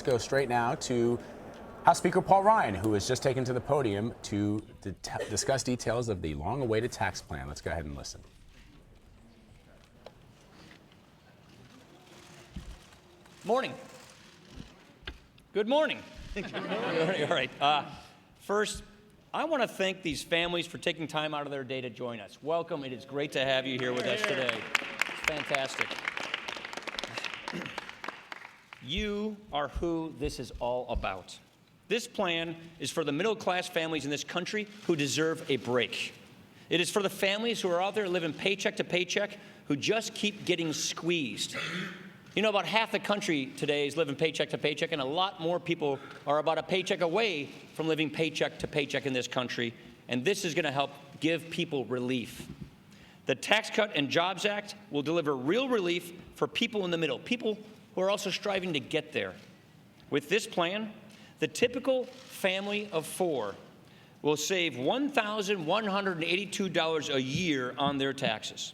go straight now to House Speaker Paul Ryan, who has just taken to the podium to discuss details of the long-awaited tax plan. Let's go ahead and listen. Morning. Good morning. Good morning. All right. First, I want to thank these families for taking time out of their day to join us. Welcome. It is great to have you here with us today. It's fantastic. You are who this is all about. This plan is for the middle-class families in this country who deserve a break. It is for the families who are out there living paycheck to paycheck, who just keep getting squeezed. You know, about half the country today is living paycheck to paycheck, and a lot more people are about a paycheck away from living paycheck to paycheck in this country, and this is going to help give people relief. The Tax Cut and Jobs Act will deliver real relief for people in the middle, people who are also striving to get there. With this plan, the typical family of four will save $1,182 a year on their taxes.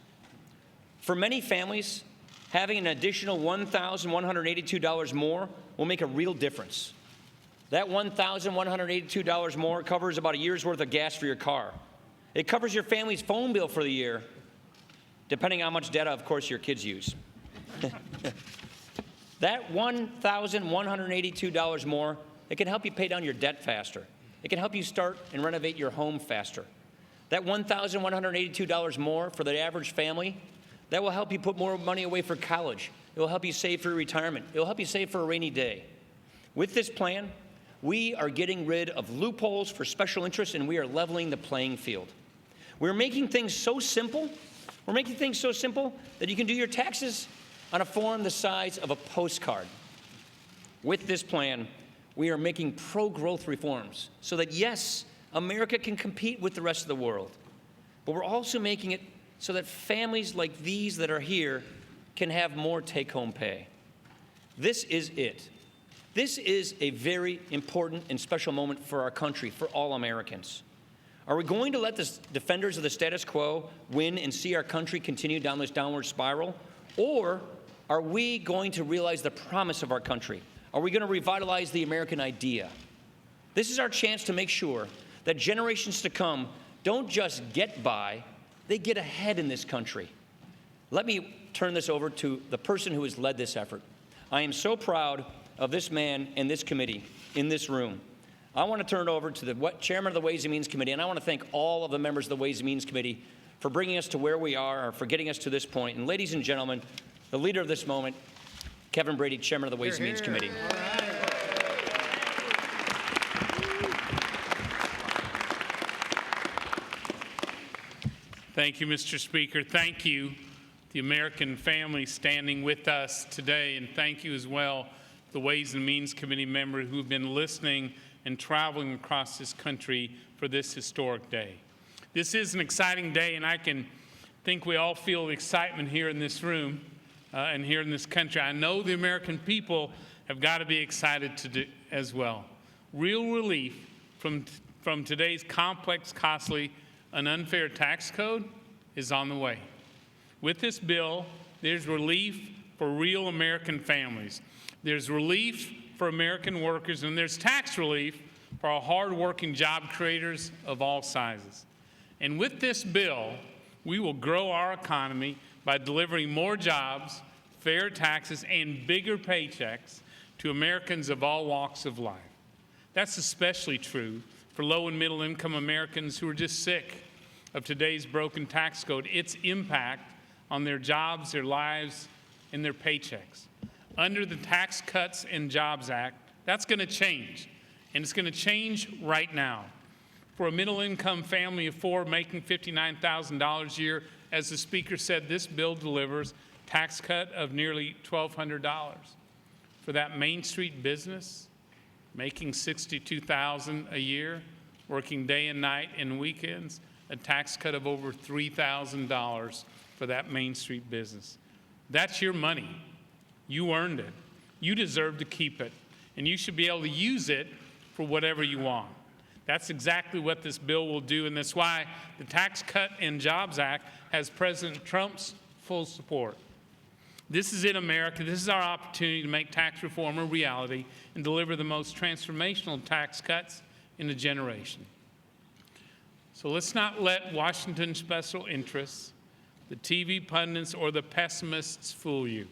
For many families, having an additional $1,182 more will make a real difference. That $1,182 more covers about a year's worth of gas for your car. It covers your family's phone bill for the year, depending on how much data, of course, your kids use. That $1,182 more, it can help you pay down your debt faster. It can help you start and renovate your home faster. That $1,182 more for the average family, that will help you put more money away for college. It will help you save for retirement. It will help you save for a rainy day. With this plan, we are getting rid of loopholes for special interests, and we are leveling the playing field. We're making things so simple. We're making things so simple that you can do your taxes on a form the size of a postcard. With this plan, we are making pro-growth reforms so that, yes, America can compete with the rest of the world, but we're also making it so that families like these that are here can have more take-home pay. This is it. This is a very important and special moment for our country, for all Americans. Are we going to let the defenders of the status quo win and see our country continue down this downward spiral? Or are we going to realize the promise of our country? Are we going to revitalize the American idea? This is our chance to make sure that generations to come don't just get by, they get ahead in this country. Let me turn this over to the person who has led this effort. I am so proud of this man and this committee in this room. I want to turn it over to the chairman of the Ways and Means Committee, and I want to thank all of the members of the Ways and Means Committee for bringing us to where we are, or for getting us to this point. And ladies and gentlemen, the leader of this moment, Kevin Brady, chairman of the Ways and Means Committee. All right. Thank you, Mr. Speaker. Thank you, the American family standing with us today, and thank you as well, the Ways and Means Committee members who have been listening and traveling across this country for this historic day. This is an exciting day, and I can think we all feel the excitement here in this room and here in this country. I know the American people have got to be excited as well. Real relief from today's complex, costly, and unfair tax code is on the way. With this bill, there's relief for real American families. There's relief for American workers, and there's tax relief for our hard-working job creators of all sizes. And with this bill, we will grow our economy by delivering more jobs, fair taxes, and bigger paychecks to Americans of all walks of life. That's especially true for low and middle income Americans who are just sick of today's broken tax code, its impact on their jobs, their lives, and their paychecks. Under the Tax Cuts and Jobs Act, that's going to change, and it's going to change right now. For a middle-income family of four making $59,000 a year, as the Speaker said, this bill delivers tax cut of nearly $1,200. For that Main Street business, making $62,000 a year, working day and night and weekends, a tax cut of over $3,000 for that Main Street business. That's your money. You earned it. You deserve to keep it, and you should be able to use it for whatever you want. That's exactly what this bill will do, and that's why the Tax Cut and Jobs Act has President Trump's full support. This is it, America. This is our opportunity to make tax reform a reality and deliver the most transformational tax cuts in a generation. So let's not let Washington special interests, the TV pundits, or the pessimists fool you.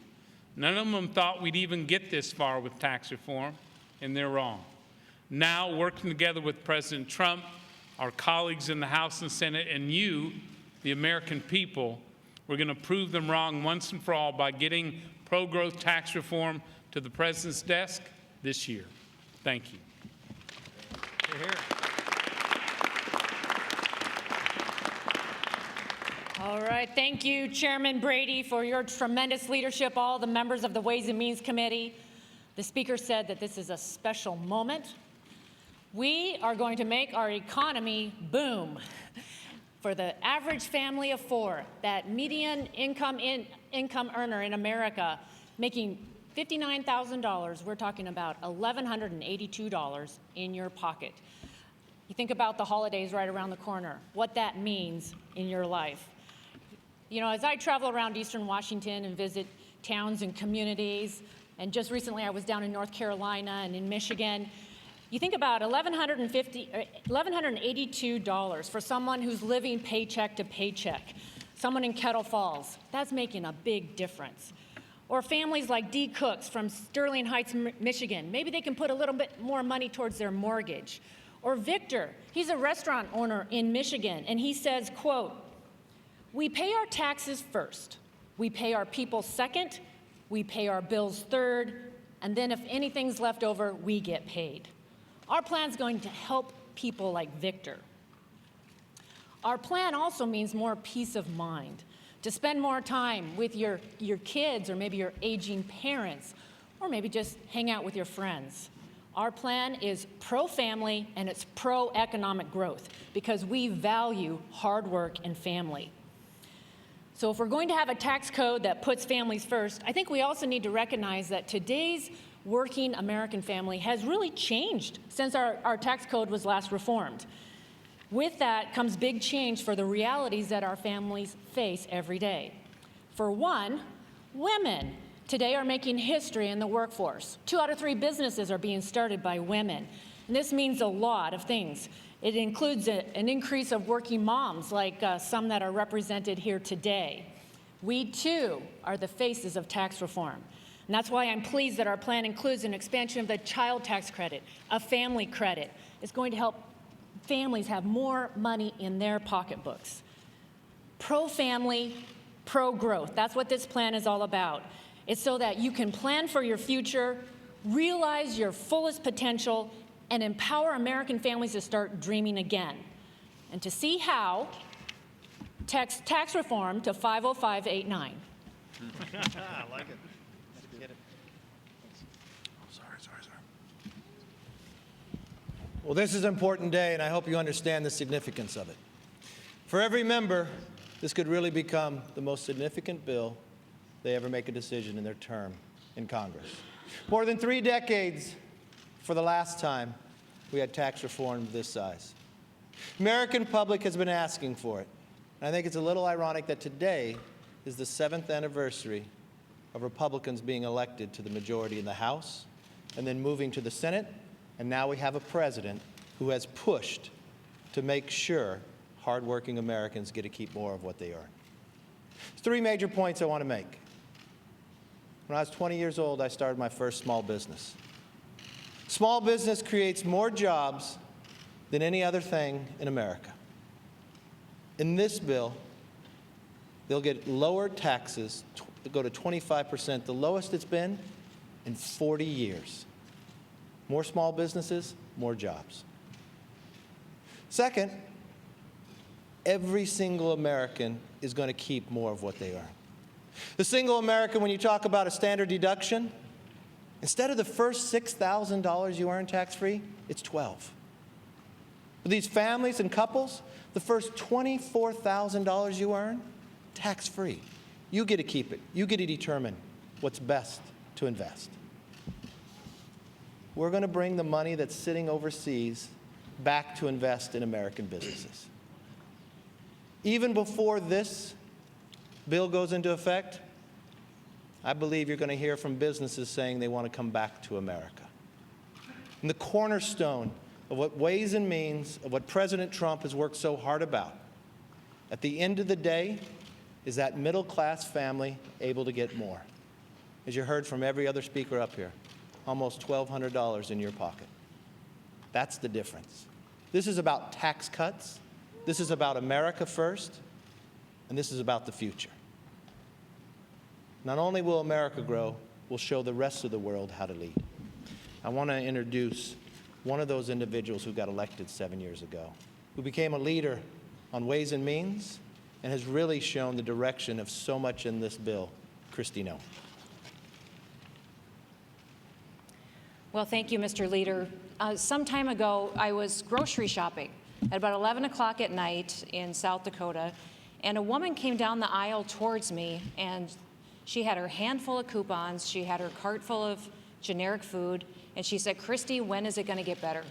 None of them thought we'd even get this far with tax reform, and they're wrong. Now, working together with President Trump, our colleagues in the House and Senate, and you, the American people, we're going to prove them wrong once and for all by getting pro-growth tax reform to the President's desk this year. Thank you. All right, thank you, Chairman Brady, for your tremendous leadership, all the members of the Ways and Means Committee. The Speaker said that this is a special moment. We are going to make our economy boom. For the average family of four, that median income earner in America making $59,000, we're talking about $1,182 in your pocket. You think about the holidays right around the corner, what that means in your life. You know, as I travel around Eastern Washington and visit towns and communities, and just recently I was down in North Carolina and in Michigan, you think about $1,182 for someone who's living paycheck to paycheck, someone in Kettle Falls. That's making a big difference. Or families like D. Cooks from Sterling Heights, Michigan. Maybe they can put a little bit more money towards their mortgage. Or Victor, he's a restaurant owner in Michigan, and he says, quote, "We pay our taxes first, we pay our people second, we pay our bills third, and then if anything's left over, we get paid." Our plan's going to help people like Victor. Our plan also means more peace of mind, to spend more time with your kids or maybe your aging parents, or maybe just hang out with your friends. Our plan is pro-family and it's pro-economic growth because we value hard work and family. So if we're going to have a tax code that puts families first, I think we also need to recognize that today's working American family has really changed since our tax code was last reformed. With that comes big change for the realities that our families face every day. For one, women today are making history in the workforce. 2 out of 3 businesses are being started by women. And this means a lot of things. It includes an increase of working moms, like some that are represented here today. We, too, are the faces of tax reform. And that's why I'm pleased that our plan includes an expansion of the child tax credit, a family credit. It's going to help families have more money in their pocketbooks. Pro-family, pro-growth. That's what this plan is all about. It's so that you can plan for your future, realize your fullest potential, and empower American families to start dreaming again. And to see how, text tax reform to 50589. I like it. Get it. Sorry. Well, this is an important day, and I hope you understand the significance of it. For every member, this could really become the most significant bill they ever make a decision in their term in Congress. More than 3 decades for the last time we had tax reform of this size. The American public has been asking for it. And I think it's a little ironic that today is the 7th anniversary of Republicans being elected to the majority in the House and then moving to the Senate. And now we have a president who has pushed to make sure hardworking Americans get to keep more of what they earn. There's 3 major points I want to make. When I was 20 years old, I started my first small business. Small business creates more jobs than any other thing in America. In this bill, they'll get lower taxes, go to 25%, the lowest it's been in 40 years. More small businesses, more jobs. Second, every single American is going to keep more of what they earn. The single American, when you talk about a standard deduction, instead of the first $6,000 you earn tax-free, it's $12,000. For these families and couples, the first $24,000 you earn, tax-free. You get to keep it. You get to determine what's best to invest. We're going to bring the money that's sitting overseas back to invest in American businesses. Even before this bill goes into effect, I believe you're going to hear from businesses saying they want to come back to America. And the cornerstone of what Ways and Means, of what President Trump has worked so hard about, at the end of the day, is that middle-class family able to get more. As you heard from every other speaker up here, almost $1,200 in your pocket. That's the difference. This is about tax cuts. This is about America first. And this is about the future. Not only will America grow, we'll show the rest of the world how to lead. I want to introduce one of those individuals who got elected 7 years ago, who became a leader on Ways and Means and has really shown the direction of so much in this bill. Kristi Noem. Well, thank you, Mr. Leader. Some time ago, I was grocery shopping at about 11 o'clock at night in South Dakota, and a woman came down the aisle towards me, and she had her handful of coupons, she had her cart full of generic food, and she said, "Kristi, when is it going to get better?"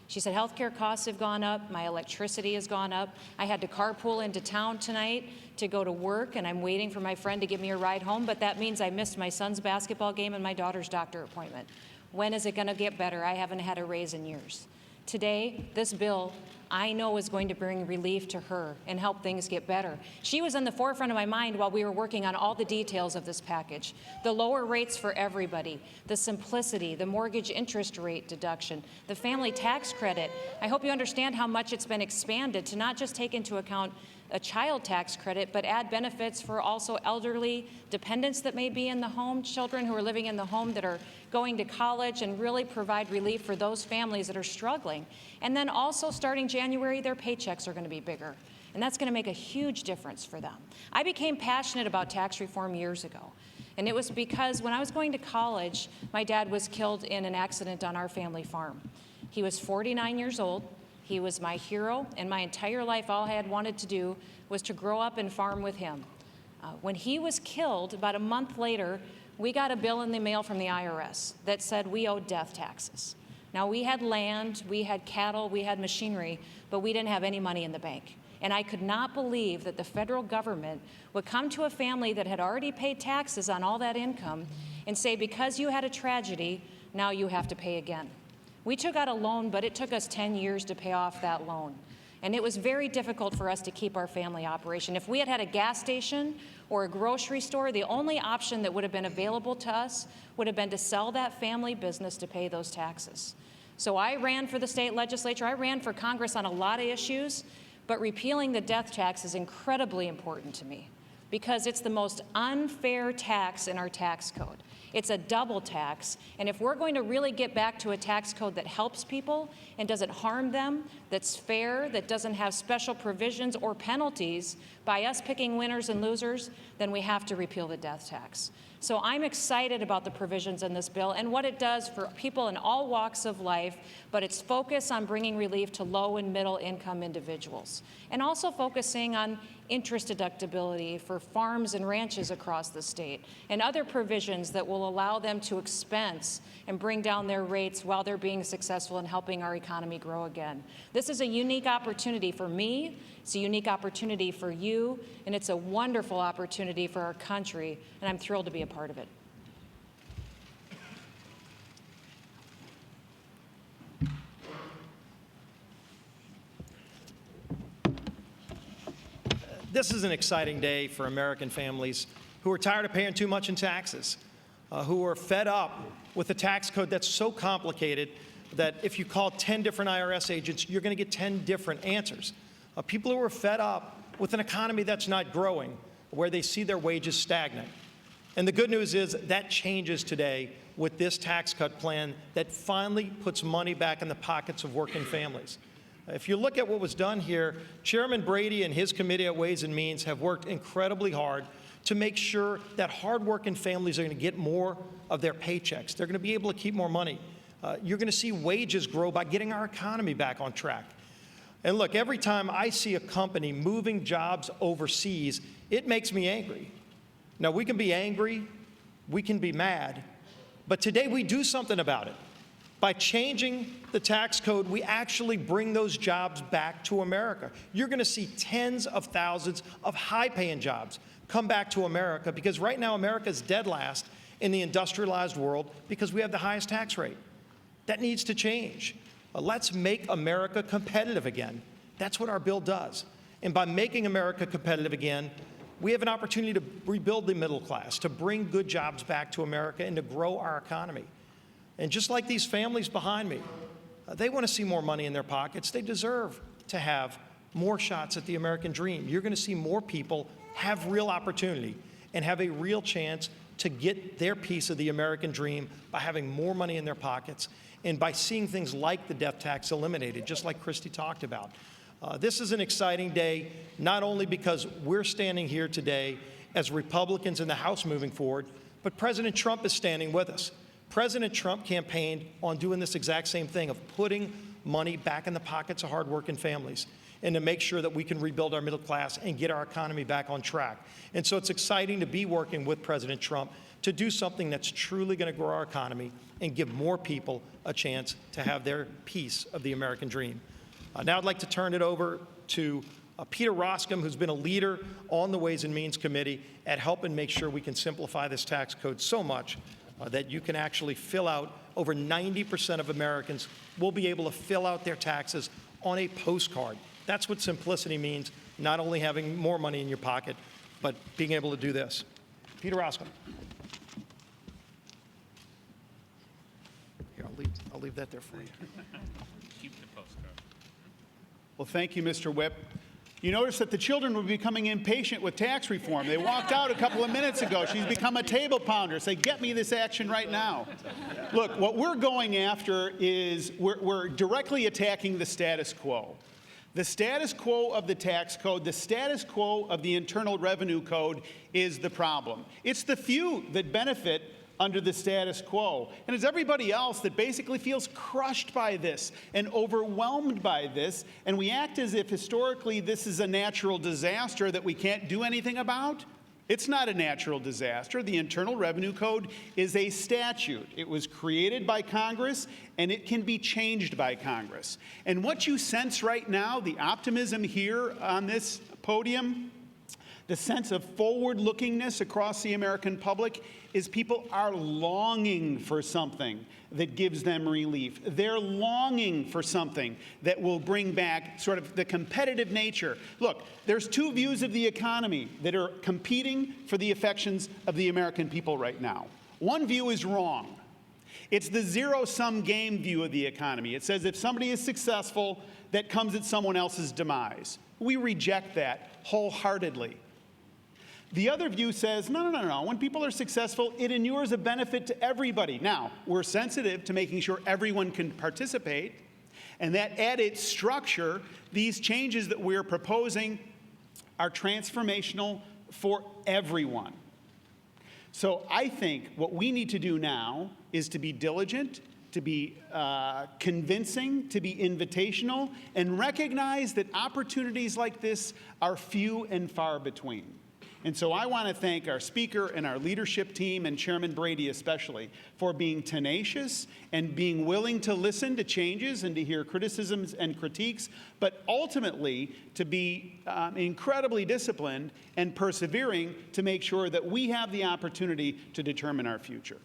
She said, "Healthcare costs have gone up, my electricity has gone up, I had to carpool into town tonight to go to work, and I'm waiting for my friend to give me a ride home, but that means I missed my son's basketball game and my daughter's doctor appointment. When is it going to get better? I haven't had a raise in years." Today, this bill, I know, is going to bring relief to her and help things get better. She was in the forefront of my mind while we were working on all the details of this package. The lower rates for everybody, the simplicity, the mortgage interest rate deduction, the family tax credit. I hope you understand how much it's been expanded to not just take into account a child tax credit, but add benefits for also elderly dependents that may be in the home, children who are living in the home that are going to college, and really provide relief for those families that are struggling. And then also starting January, their paychecks are going to be bigger. And that's going to make a huge difference for them. I became passionate about tax reform years ago. And it was because when I was going to college, my dad was killed in an accident on our family farm. He was 49 years old. He was my hero, and my entire life all I had wanted to do was to grow up and farm with him. When he was killed, about a month later, we got a bill in the mail from the IRS that said we owed death taxes. Now, we had land, we had cattle, we had machinery, but we didn't have any money in the bank. And I could not believe that the federal government would come to a family that had already paid taxes on all that income and say, because you had a tragedy, now you have to pay again. We took out a loan, but it took us 10 years to pay off that loan. And it was very difficult for us to keep our family operation. If we had had a gas station or a grocery store, the only option that would have been available to us would have been to sell that family business to pay those taxes. So I ran for the state legislature. I ran for Congress on a lot of issues, but repealing the death tax is incredibly important to me because it's the most unfair tax in our tax code. It's a double tax, and if we're going to really get back to a tax code that helps people and doesn't harm them, that's fair, that doesn't have special provisions or penalties by us picking winners and losers, then we have to repeal the death tax. So I'm excited about the provisions in this bill and what it does for people in all walks of life, but its focus on bringing relief to low and middle income individuals, and also focusing on interest deductibility for farms and ranches across the state, and other provisions that will allow them to expense and bring down their rates while they're being successful in helping our economy grow again. This is a unique opportunity for me, it's a unique opportunity for you, and it's a wonderful opportunity for our country, and I'm thrilled to be a part of it. This is an exciting day for American families who are tired of paying too much in taxes, who are fed up with a tax code that's so complicated that if you call 10 different IRS agents, you're going to get 10 different answers. People who are fed up with an economy that's not growing, where they see their wages stagnant. And the good news is that changes today with this tax cut plan that finally puts money back in the pockets of working families. If you look at what was done here, Chairman Brady and his committee at Ways and Means have worked incredibly hard to make sure that hardworking families are going to get more of their paychecks. They're going to be able to keep more money. You're going to see wages grow by getting our economy back on track. And look, every time I see a company moving jobs overseas, it makes me angry. Now, we can be angry, we can be mad, but today we do something about it. By changing the tax code, we actually bring those jobs back to America. You're going to see tens of thousands of high-paying jobs come back to America, because right now America's dead last in the industrialized world because we have the highest tax rate. That needs to change. Let's make America competitive again. That's what our bill does. And by making America competitive again, we have an opportunity to rebuild the middle class, to bring good jobs back to America, and to grow our economy. And just like these families behind me, they want to see more money in their pockets. They deserve to have more shots at the American dream. You're going to see more people have real opportunity and have a real chance to get their piece of the American dream by having more money in their pockets and by seeing things like the death tax eliminated, just like Christy talked about. This is an exciting day, not only because we're standing here today as Republicans in the House moving forward, but President Trump is standing with us. President Trump campaigned on doing this exact same thing, of putting money back in the pockets of hardworking families and to make sure that we can rebuild our middle class and get our economy back on track. And so it's exciting to be working with President Trump to do something that's truly going to grow our economy and give more people a chance to have their piece of the American dream. Now I'd like to turn it over to Peter Roscom, who's been a leader on the Ways and Means Committee at helping make sure we can simplify this tax code so much that you can actually fill out, over 90% of Americans will be able to fill out their taxes on a postcard. That's what simplicity means, not only having more money in your pocket, but being able to do this. Peter Roscom. Here, I'll leave that there for you. Keep the postcard. Well, thank you, Mr. Whip. You notice that the children were becoming impatient with tax reform. They walked out a couple of minutes ago. She's become a table pounder. Say, get me this action right now. Look, what we're going after is we're directly attacking the status quo. The status quo of the tax code, the status quo of the Internal Revenue Code is the problem. It's the few that benefit under the status quo. And it's everybody else that basically feels crushed by this and overwhelmed by this, and we act as if historically this is a natural disaster that we can't do anything about. It's not a natural disaster. The Internal Revenue Code is a statute. It was created by Congress, and it can be changed by Congress. And what you sense right now, the optimism here on this podium, the sense of forward-lookingness across the American public, is people are longing for something that gives them relief. They're longing for something that will bring back sort of the competitive nature. Look, there's two views of the economy that are competing for the affections of the American people right now. One view is wrong. It's the zero-sum game view of the economy. It says if somebody is successful, that comes at someone else's demise. We reject that wholeheartedly. The other view says, no. When people are successful, it inures a benefit to everybody. Now, we're sensitive to making sure everyone can participate, and that at its structure, these changes that we're proposing are transformational for everyone. So I think what we need to do now is to be diligent, to be convincing, to be invitational, and recognize that opportunities like this are few and far between. And so I want to thank our speaker and our leadership team, and Chairman Brady especially, for being tenacious and being willing to listen to changes and to hear criticisms and critiques, but ultimately to be incredibly disciplined and persevering to make sure that we have the opportunity to determine our future.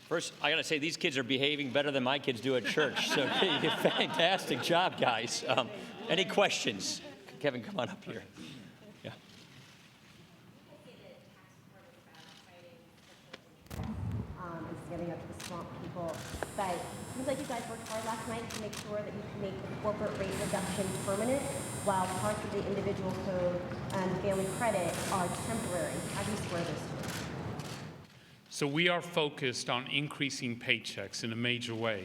First, I got to say, these kids are behaving better than my kids do at church. So fantastic job, guys. Any questions? Kevin, come on up here. Yeah. It's getting up to the swamp people. But it seems like you guys worked hard last night to make sure that you can make the corporate rate reduction permanent, while parts of the individual code and family credit are temporary. How do you square those two? So we are focused on increasing paychecks in a major way.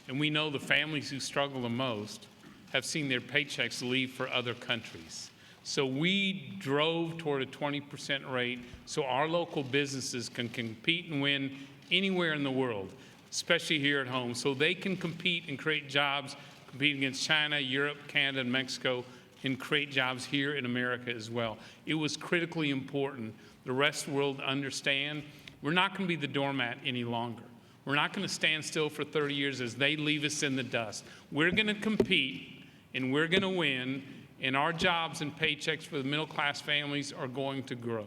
And we know the families who struggle the most have seen their paychecks leave for other countries. So we drove toward a 20% rate so our local businesses can compete and win anywhere in the world, especially here at home, so they can compete and create jobs, compete against China, Europe, Canada, and Mexico, and create jobs here in America as well. It was critically important the rest of the world understand We're not going to be the doormat any longer. We're not going to stand still for 30 years as they leave us in the dust. We're going to compete, and we're going to win, and our jobs and paychecks for the middle-class families are going to grow.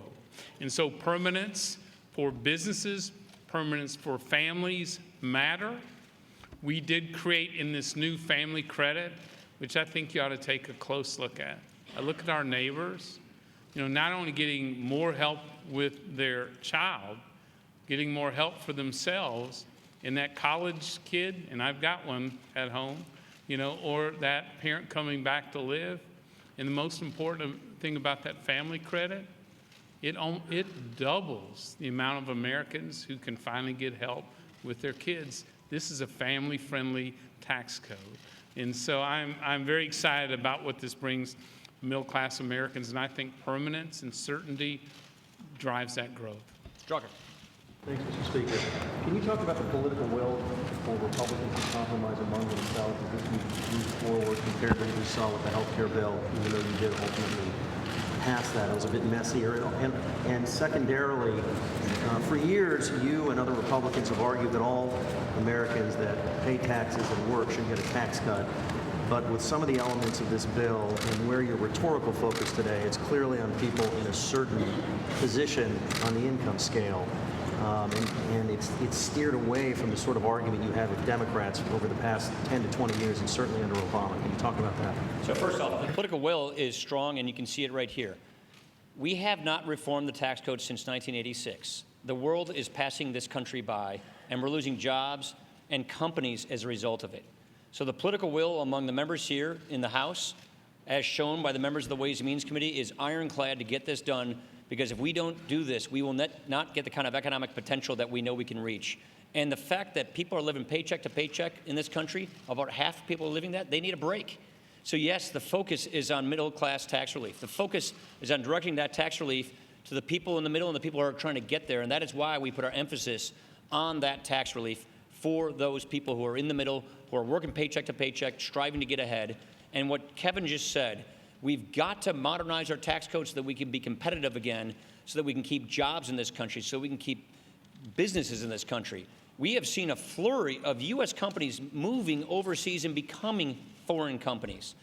And so permanence for businesses, permanence for families matter. We did create in this new family credit, which I think you ought to take a close look at. I look at our neighbors, not only getting more help with their child, getting more help for themselves, and that college kid, and I've got one at home, or that parent coming back to live. And the most important thing about that family credit, it doubles the amount of Americans who can finally get help with their kids. This is a family-friendly tax code. And so I'm very excited about what this brings middle-class Americans, and I think permanence and certainty drives that growth. Drucker. Thanks, Mr. Speaker. Can you talk about the political will for Republicans to compromise among themselves as this moves forward compared to what we saw with the health care bill, even though you did ultimately pass that? It was a bit messier. And secondarily, for years, you and other Republicans have argued that all Americans that pay taxes and work should get a tax cut. But with some of the elements of this bill and where your rhetorical focus today, it's clearly on people in a certain position on the income scale. And it's steered away from the sort of argument you had with Democrats over the past 10 to 20 years, and certainly under Obama. Can you talk about that? So first off, the political will is strong, and you can see it right here. We have not reformed the tax code since 1986. The world is passing this country by, and we're losing jobs and companies as a result of it. So the political will among the members here in the House, as shown by the members of the Ways and Means Committee, is ironclad to get this done, because if we don't do this, we will not get the kind of economic potential that we know we can reach. And the fact that people are living paycheck to paycheck in this country, about half of people are living that, they need a break. So yes, the focus is on middle-class tax relief. The focus is on directing that tax relief to the people in the middle and the people who are trying to get there. And that is why we put our emphasis on that tax relief for those people who are in the middle, who are working paycheck to paycheck, striving to get ahead. And what Kevin just said, we've got to modernize our tax code so that we can be competitive again, so that we can keep jobs in this country, so we can keep businesses in this country. We have seen a flurry of U.S. companies moving overseas and becoming foreign companies.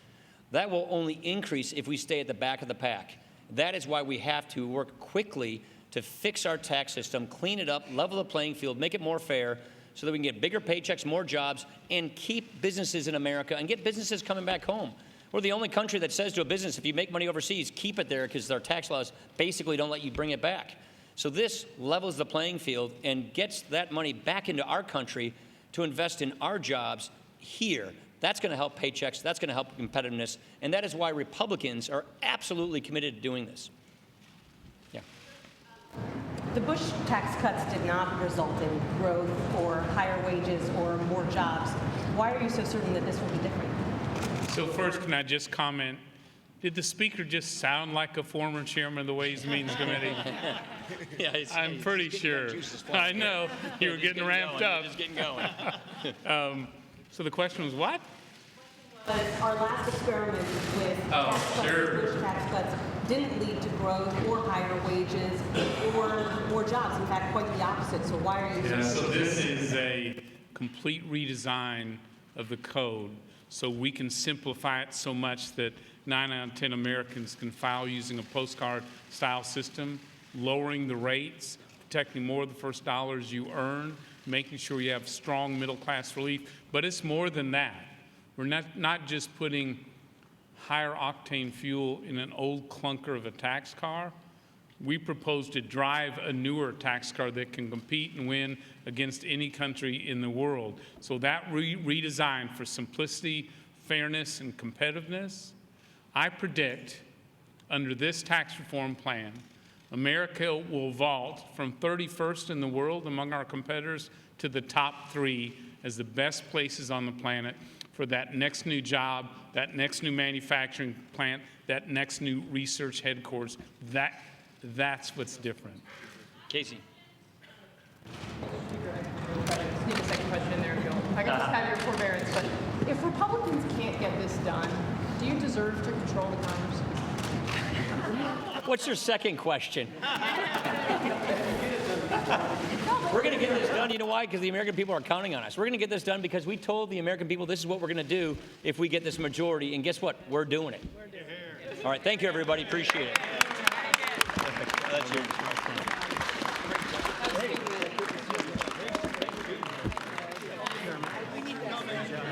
That will only increase if we stay at the back of the pack. That is why we have to work quickly to fix our tax system, clean it up, level the playing field, make it more fair, so that we can get bigger paychecks, more jobs, and keep businesses in America and get businesses coming back home. We're the only country that says to a business, if you make money overseas, keep it there, because our tax laws basically don't let you bring it back. So this levels the playing field and gets that money back into our country to invest in our jobs here. That's going to help paychecks. That's going to help competitiveness. And that is why Republicans are absolutely committed to doing this. Yeah. The Bush tax cuts did not result in growth or higher wages or more jobs. Why are you so certain that this will be different? So first, can I just comment, did the speaker just sound like a former chairman of the Ways and Means Committee? Yeah, I'm pretty sure. I know, you were getting ramped up. Just getting going. So the question was what? But our last experiment with Bush tax cuts didn't lead to growth or higher wages or more jobs. In fact, quite the opposite. So why are you So this is a complete redesign of the code, so we can simplify it so much that 9 out of 10 Americans can file using a postcard-style system, lowering the rates, protecting more of the first dollars you earn, making sure you have strong middle-class relief. But it's more than that. We're not just putting higher octane fuel in an old clunker of a tax car. We propose to drive a newer tax car that can compete and win against any country in the world. So that redesign for simplicity, fairness, and competitiveness, I predict under this tax reform plan, America will vault from 31st in the world among our competitors to the top 3 as the best places on the planet for that next new job, that next new manufacturing plant, that next new research headquarters. That's what's different. Casey. Sneak a second question in there if you'll. I can just have your forbearance, but if Republicans can't get this done, do you deserve to control the Congress? What's your second question? We're going to get this done. You know why? Because the American people are counting on us. We're going to get this done because we told the American people this is what we're going to do if we get this majority. And guess what? We're doing it. All right. Thank you, everybody. Appreciate it. That's yours.